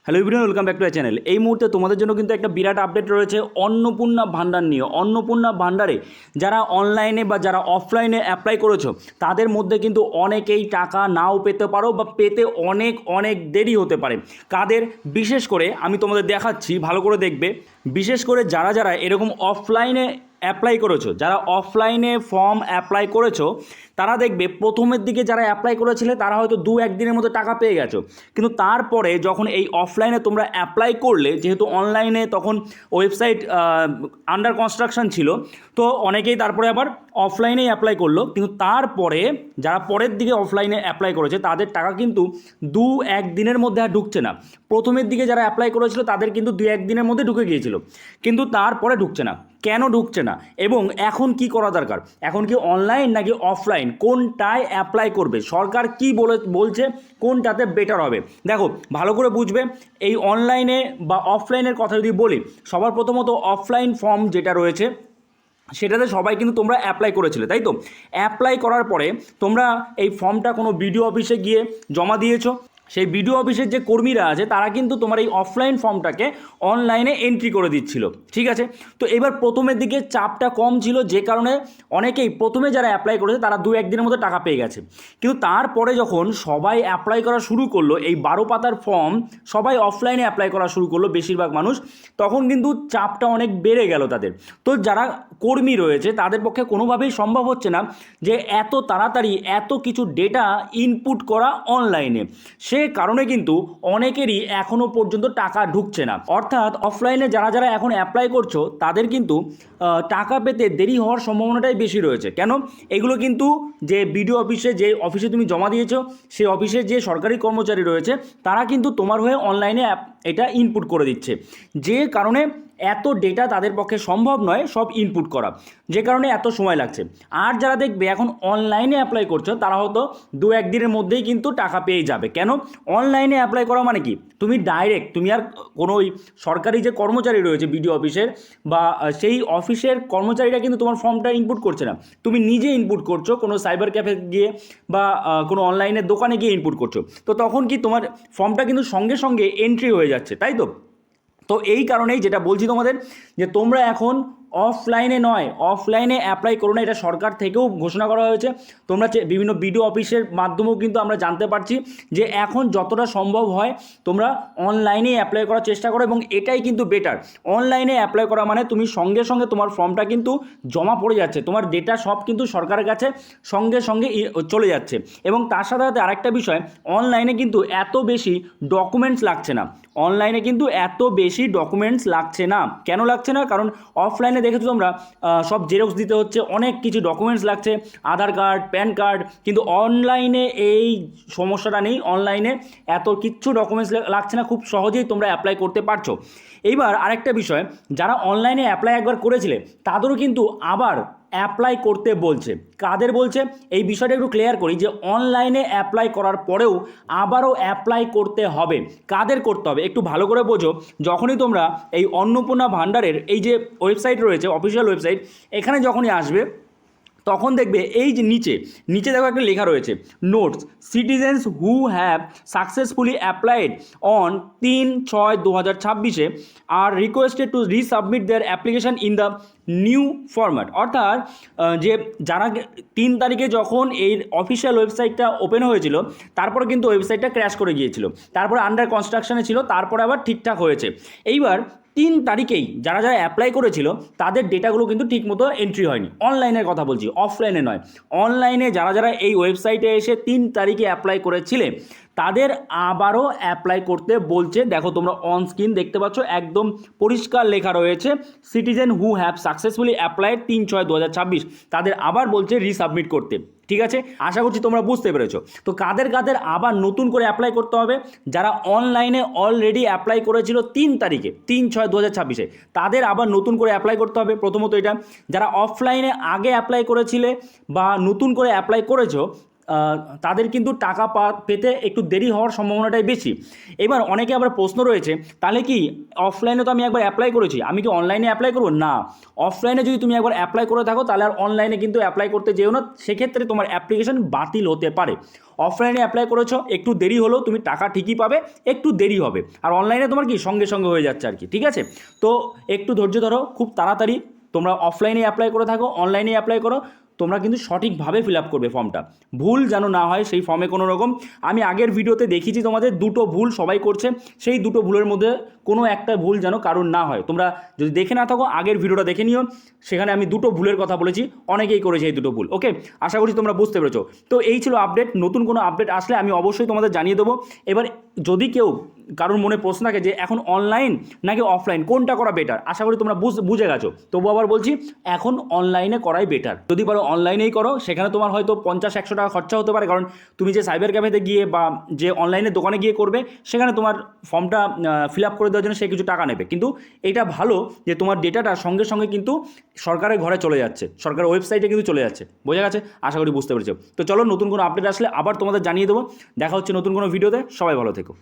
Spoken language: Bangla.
Hello everyone, welcome back to I channel. এই মুহূর্তে তোমাদের জন্য কিন্তু একটা বিরাট আপডেট রয়েছে অন্নপূর্ণা ভান্ডার নিয়ে। অন্নপূর্ণা ভান্ডারে যারা অনলাইনে বা যারা অফলাইনে অ্যাপ্লাই করেছো তাদের মধ্যে কিন্তু অনেকেই টাকা নাও পেতে পারো বা পেতে অনেক অনেক দেরি হতে পারে। কাদের? বিশেষ করে আমি তোমাদের দেখাচ্ছি, ভালো করে দেখবে। বিশেষ করে যারা যারা এরকম অফলাইনে অ্যাপ্লাই করেছো, যারা অফলাইনে ফর্ম অ্যাপ্লাই করেছো, তারা দেখবে প্রথমের দিকে যারা অ্যাপ্লাই করেছিলে তারা হয়তো 2-1 দিনের মধ্যে টাকা পেয়ে গেছো। কিন্তু তারপরে যখন এই অফলাইনে তোমরা অ্যাপ্লাই করলে, যেহেতু অনলাইনে তখন ওয়েবসাইট আন্ডার কনস্ট্রাকশন ছিল, তো অনেকেই তারপরে আবার অফলাইনেই অ্যাপ্লাই করলো। কিন্তু তারপরে যারা পরের দিকে অফলাইনে অ্যাপ্লাই করেছে তাদের টাকা কিন্তু 2-1 দিনের মধ্যে আর ঢুকছে না। প্রথমের দিকে যারা অ্যাপ্লাই করেছিল তাদের কিন্তু 2-1 দিনের মধ্যে ঢুকে গিয়েছিল, কিন্তু তারপরে ঢুকছে না। কেন ঢুকছে না এবং এখন কি করা দরকার? এখন কি অনলাইন নাকি অফলাইন, কোনটায় অ্যাপ্লাই করবে, সরকার কি বলছে, কোনটাতে বেটার হবে? দেখো ভালো করে বুঝবে। এই অনলাইনে বা অফলাইনের কথা যদি বলি, সবার প্রথমত অফলাইন ফর্ম যেটা রয়েছে সেটাতে সবাই কিন্তু তোমরা অ্যাপ্লাই করেছিলে, তাই তো? অ্যাপ্লাই করার পরে তোমরা এই ফর্মটা কোনো বিডিও অফিসে গিয়ে জমা দিয়েছো। সেই বিডিও অফিসের যে কর্মীরা আছে তারা কিন্তু তোমার এই অফলাইন ফর্মটাকে অনলাইনে এন্ট্রি করে দিচ্ছিল, ঠিক আছে? তো এবার প্রথমের দিকে চাপটা কম ছিল, যে কারণে অনেকেই প্রথমে যারা অ্যাপ্লাই করেছে তারা 2-1 দিনের মধ্যে টাকা পেয়ে গেছে। কিন্তু তারপরে যখন সবাই অ্যাপ্লাই করা শুরু করলো, এই 12 পাতার ফর্ম সবাই অফলাইনে অ্যাপ্লাই করা শুরু করলো বেশিরভাগ মানুষ, তখন কিন্তু চাপটা অনেক বেড়ে গেল তাদের। তো যারা কর্মী রয়েছে তাদের পক্ষে কোনোভাবেই সম্ভব হচ্ছে না যে এত তাড়াতাড়ি এত কিছু ডেটা ইনপুট করা অনলাইনে। সে কারণে কিন্তু অনেকেরই এখনও পর্যন্ত টাকা ঢুকছে না। অর্থাৎ অফলাইনে যারা যারা এখন অ্যাপ্লাই করছো তাদের কিন্তু টাকা পেতে দেরি হওয়ার সম্ভাবনাটাই বেশি রয়েছে। কেন? এগুলো কিন্তু যে বিডিও অফিসে, যে অফিসে তুমি জমা দিয়েছো, সেই অফিসের যে সরকারি কর্মচারী রয়েছে তারা কিন্তু তোমার হয়ে অনলাইনে এটা ইনপুট করে দিচ্ছে, যে কারণে এত ডেটা তাদের পক্ষে সম্ভব নয় সব ইনপুট করা, যে কারণে এত সময় লাগছে। আর যারা দেখবে এখন অনলাইনে অ্যাপ্লাই করছো তারা হয়তো 2-1 দিনের মধ্যেই কিন্তু টাকা পেয়ে যাবে। কেন? অনলাইনে অ্যাপ্লাই করা মানে কি, তুমি ডাইরেক্ট, তুমি আর কোনো ওই সরকারি যে কর্মচারী রয়েছে বিডিও অফিসের বা সেই অফিসের কর্মচারীরা কিন্তু তোমার ফর্মটা ইনপুট করছে না, তুমি নিজে ইনপুট করছো কোনো সাইবার ক্যাফে গিয়ে বা কোনো অনলাইনের দোকানে গিয়ে ইনপুট করছো। তো তখন কি তোমার ফর্মটা কিন্তু সঙ্গে সঙ্গে এন্ট্রি হয়ে যাচ্ছে, তাই তো? তো এই কারণেই যেটা বলছি তোমাদের, যে তোমরা এখন অফলাইনে নয়, অফলাইনে অ্যাপ্লাই করো না, এটা সরকার থেকেও ঘোষণা করা হয়েছে। তোমরা বিভিন্ন বিডিও অফিসের মাধ্যমেও কিন্তু আমরা জানতে পারছি যে এখন যতটা সম্ভব হয় তোমরা অনলাইনে অ্যাপ্লাই করার চেষ্টা করো, এবং এটাই কিন্তু বেটার। অনলাইনে অ্যাপ্লাই করা মানে তুমি সঙ্গে সঙ্গে তোমার ফর্মটা কিন্তু জমা পড়ে যাচ্ছে, তোমার ডেটা সব কিন্তু সরকারের কাছে সঙ্গে সঙ্গে চলে যাচ্ছে। এবং তার সাথে সাথে আরেকটা বিষয়, অনলাইনে কিন্তু এত বেশি ডকুমেন্টস লাগছে না। অনলাইনে কিন্তু এত বেশি ডকুমেন্টস লাগছে না। কেন লাগছে না? কারণ অফলাইনে দেখেছো তোমরা সব জেরক্স দিতে হচ্ছে, অনেক কিছু ডকুমেন্টস লাগছে, আধার কার্ড, প্যান কার্ড। কিন্তু অনলাইনে এই সমস্যাটা নেই, অনলাইনে এত কিচ্ছু ডকুমেন্টস লাগছে না, খুব সহজেই তোমরা অ্যাপ্লাই করতে পারছো। এইবার আরেকটা বিষয়, যারা অনলাইনে অ্যাপ্লাই একবার করেছিলে তাদেরও কিন্তু আবার অ্যাপ্লাই করতে বলছে। কাদের বলছে এই বিষয়টা একটু ক্লিয়ার করি, যে অনলাইনে অ্যাপ্লাই করার পরেও আবারও অ্যাপ্লাই করতে হবে। কাদের করতে হবে একটু ভালো করে বোঝো। যখনই তোমরা এই অন্নপূর্ণা ভান্ডারের এই যে ওয়েবসাইট রয়েছে, অফিসিয়াল ওয়েবসাইট, এখানে যখনই আসবে তখন দেখবে এই যে নিচে নিচে দেখো একটা লেখা রয়েছে, notes, citizens who have successfully applied on 3/6/2026 are requested to resubmit their application in the new format. অর্থাৎ যে যারা 3 তারিখে যখন এই অফিসিয়াল ওয়েবসাইটটা ওপেন হয়েছিল তারপরে কিন্তু ওয়েবসাইটটা ক্র্যাশ করে গিয়েছিল, তারপরে আন্ডার কনস্ট্রাকশনে ছিল, তারপরে আবার ঠিকঠাক হয়েছে। এইবার 3 তারিখেই যারা যারা অ্যাপ্লাই করেছিল তাদের ডেটাগুলো কিন্তু ঠিকমতো এন্ট্রি হয়নি। অনলাইনের কথা বলছি, অফলাইনে নয়। অনলাইনে যারা যারা এই ওয়েবসাইটে এসে 3 তারিখে অ্যাপ্লাই করেছিলে তাদের আবারও অ্যাপ্লাই করতে বলছে। দেখো তোমরা অন স্ক্রিন দেখতে পাচ্ছ, একদম পরিষ্কার লেখা রয়েছে, citizen who have successfully applied 3/6/2026, তাদের আবার বলছে রিসাবমিট করতে। ঠিক আছে, আশা করছি তোমরা বুঝতে পেরেছো। তো কাদের কাদের আবার নতুন করে অ্যাপ্লাই করতে হবে? যারা অনলাইনে অলরেডি অ্যাপ্লাই করেছিল 3 তারিখে, 3/6/2026, তাদের আবার নতুন করে অ্যাপ্লাই করতে হবে। প্রথমত এটা। যারা অফলাইনে আগে অ্যাপ্লাই করেছিলে বা নতুন করে অ্যাপ্লাই করেছো তাদের কিন্তু টাকা পেতে একটু দেরি হওয়ার সম্ভাবনাটাই বেশি। এবার অনেকে আবার প্রশ্ন রয়েছে, তাহলে কি অফলাইনে তো আমি একবার অ্যাপ্লাই করেছি, আমি কি অনলাইনে অ্যাপ্লাই করবো? না, অফলাইনে যদি তুমি একবার অ্যাপ্লাই করে থাকো তাহলে আর অনলাইনে কিন্তু অ্যাপ্লাই করতে যেও না, সেক্ষেত্রে তোমার অ্যাপ্লিকেশন বাতিল হতে পারে। অফলাইনে অ্যাপ্লাই করেছো, একটু দেরি হলো, তুমি টাকা ঠিকই পাবে, একটু দেরি হবে। আর অনলাইনে তোমার কি সঙ্গে সঙ্গে হয়ে যাচ্ছে আর কি, ঠিক আছে? তো একটু ধৈর্য ধরো, খুব তাড়াতাড়ি তোমরা অফলাইনে অ্যাপ্লাই করে থাকো, অনলাইনে অ্যাপ্লাই করো, তোমরা কিন্তু সঠিকভাবে ফিল আপ করবে ফর্মটা, ভুল যেন না হয় সেই ফর্মে কোনো রকম। আমি আগের ভিডিওতে দেখিয়েছি তোমাদের দুটো ভুল সবাই করছে, সেই দুটো ভুলের মধ্যে কোনো একটা ভুল যেন কারণ না হয়। তোমরা যদি দেখে না থাকো আগের ভিডিওটা দেখে নিও, সেখানে আমি দুটো ভুলের কথা বলেছি, অনেকেই করেছে এই দুটো ভুল। ওকে, আশা করি তোমরা বুঝতে পেরেছো। তো এই ছিল আপডেট, নতুন কোনো আপডেট আসলে আমি অবশ্যই তোমাদের জানিয়ে দেবো। এবার যদি কেউ কারোর মনে প্রশ্ন থাকে যে এখন অনলাইন নাকি অফলাইন কোনটা করা বেটার, আশা করি তোমরা বুঝে গেছো। তবু আবার বলছি, এখন অনলাইনে করাই বেটার। যদি পারো অনলাইনেই করো, সেখানে তোমার হয়তো 50-100 টাকা খরচা হতে পারে, কারণ তুমি যে সাইবার ক্যাফেতে গিয়ে বা যে অনলাইনে দোকানে গিয়ে করবে, সেখানে তোমার ফর্মটা ফিল আপ করে দেওয়ার জন্য সে কিছু টাকা নেবে। কিন্তু এটা ভালো যে তোমার ডেটাটা সঙ্গে সঙ্গে কিন্তু সরকারের ঘরে চলে যাচ্ছে, সরকারের ওয়েবসাইটে কিন্তু চলে যাচ্ছে। বোঝা গেছে? আশা করি বুঝতে পেরেছো। তো চলো, নতুন কোনো আপডেট আসলে আবার তোমাদের জানিয়ে দেবো। দেখা হচ্ছে নতুন কোনো ভিডিওতে, সবাই ভালো থেকো।